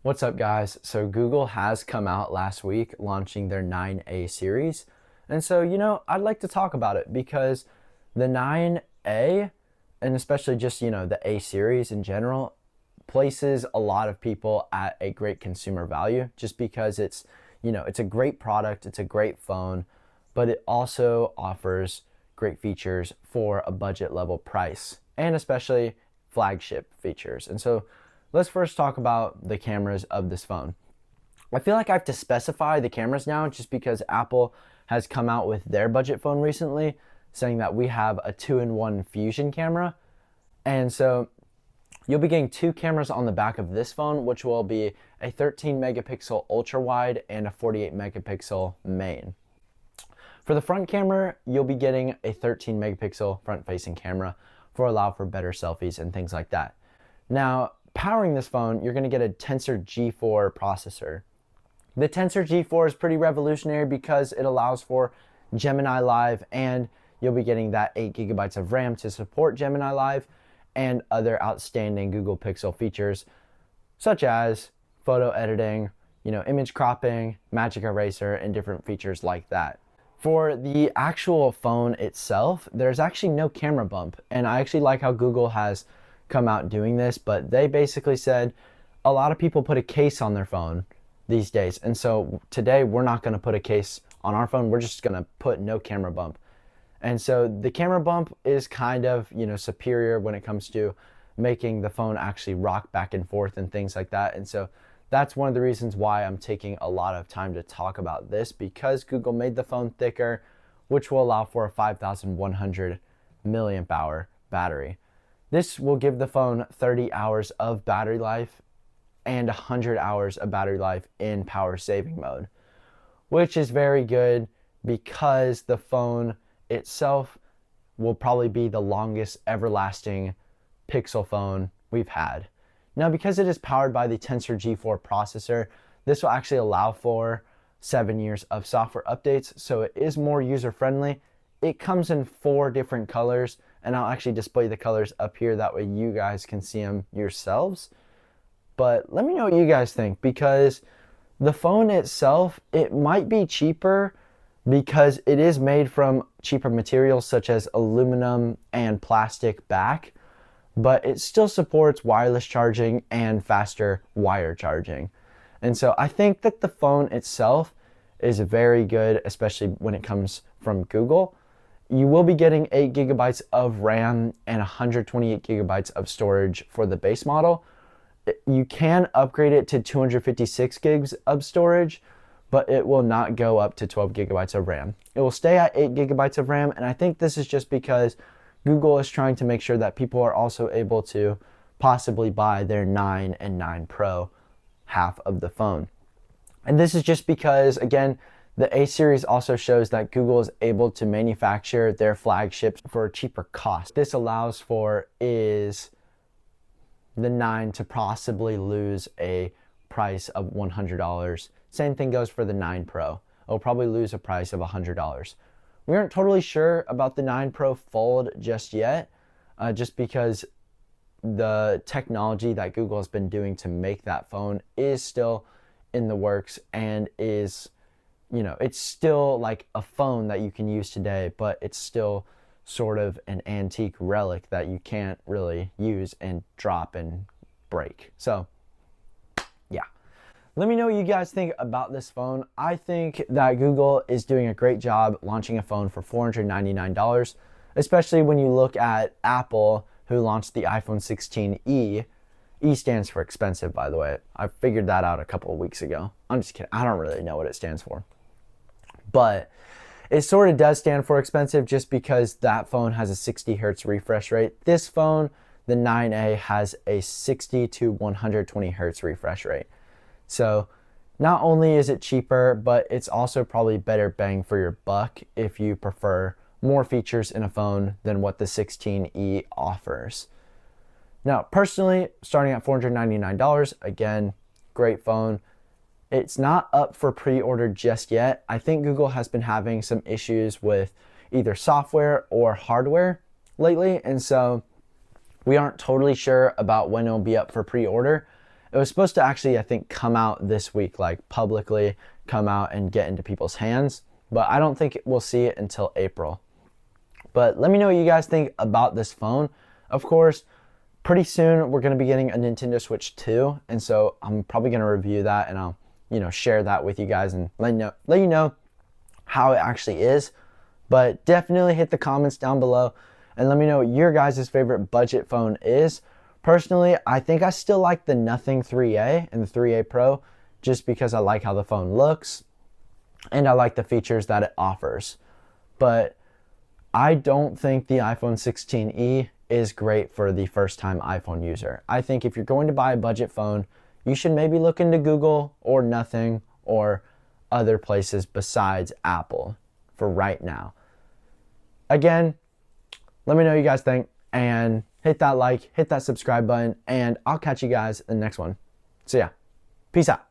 What's up, guys? So Google has come out last week launching their 9A series. And so, I'd like to talk about it because the 9A, and especially just, the A series in general, places a lot of people at a great consumer value just because it's a great product, it's a great phone, but it also offers great features for a budget level price and especially flagship features. And so let's first talk about the cameras of this phone. I feel like I have to specify the cameras now just because Apple has come out with their budget phone recently saying that we have a 2-in-1 fusion camera. And so you'll be getting two cameras on the back of this phone, which will be a 13 megapixel ultra wide and a 48 megapixel main. For the front camera, you'll be getting a 13 megapixel front facing camera for allow for better selfies and things like that. Now, powering this phone, you're going to get a Tensor G4 processor. The Tensor G4 is pretty revolutionary because it allows for Gemini Live, and you'll be getting that 8 gigabytes of RAM to support Gemini Live and other outstanding Google Pixel features such as photo editing, image cropping, magic eraser, and different features like that. For the actual phone itself, there's actually no camera bump, and I actually like how Google has come out doing this, but they basically said a lot of people put a case on their phone these days, and so today we're not going to put a case on our phone. We're just going to put no camera bump. And so the camera bump is kind of superior when it comes to making the phone actually rock back and forth and things like that. And so that's one of the reasons why I'm taking a lot of time to talk about this, because Google made the phone thicker, which will allow for a 5,100 milliamp hour battery. This will give the phone 30 hours of battery life and 100 hours of battery life in power saving mode, which is very good because the phone itself will probably be the longest everlasting Pixel phone we've had. Now, because it is powered by the Tensor G4 processor, this will actually allow for 7 years of software updates, so it is more user friendly. It comes in 4 different colors, and I'll actually display the colors up here, that way you guys can see them yourselves. But let me know what you guys think, because the phone itself, it might be cheaper because it is made from cheaper materials such as aluminum and plastic back, but it still supports wireless charging and faster wire charging. And so I think that the phone itself is very good, especially when it comes from Google. You will be getting 8 gigabytes of RAM and 128 gigabytes of storage for the base model. You can upgrade it to 256 gigs of storage, but it will not go up to 12 gigabytes of RAM. It will stay at 8 gigabytes of RAM, and I think this is just because Google is trying to make sure that people are also able to possibly buy their 9 and 9 Pro half of the phone. And this is just because, again, the A series also shows that Google is able to manufacture their flagships for a cheaper cost. This allows for is the 9 to possibly lose a price of $100. Same thing goes for the 9 Pro. It'll probably lose a price of $100. We aren't totally sure about the 9 Pro Fold just yet, just because the technology that Google has been doing to make that phone is still in the works and is, it's still like a phone that you can use today, but it's still sort of an antique relic that you can't really use and drop and break. So, yeah. Let me know what you guys think about this phone. I think that Google is doing a great job launching a phone for $499, especially when you look at Apple, who launched the iPhone 16e. E stands for expensive, by the way. I figured that out a couple of weeks ago. I'm just kidding. I don't really know what it stands for. But it sort of does stand for expensive just because that phone has a 60 hertz refresh rate. This phone, the 9A, has a 60 to 120 hertz refresh rate. So not only is it cheaper, but it's also probably better bang for your buck if you prefer more features in a phone than what the 16e offers. Now, personally, starting at $499, again, great phone. It's not up for pre-order just yet. I think Google has been having some issues with either software or hardware lately, and so we aren't totally sure about when it'll be up for pre-order. It was supposed to actually, I think, come out this week, like publicly come out and get into people's hands, but I don't think we'll see it until April. But let me know what you guys think about this phone. Of course, pretty soon we're going to be getting a Nintendo Switch 2, and so I'm probably going to review that, and I'll, share that with you guys and let you know how it actually is. But definitely hit the comments down below and let me know what your guys' favorite budget phone is. Personally, I think I still like the Nothing 3A and the 3A Pro just because I like how the phone looks and I like the features that it offers. But I don't think the iPhone 16e is great for the first-time iPhone user. I think if you're going to buy a budget phone, you should maybe look into Google or Nothing or other places besides Apple for right now. Again, let me know what you guys think, and hit that like, hit that subscribe button, and I'll catch you guys in the next one. So yeah, peace out.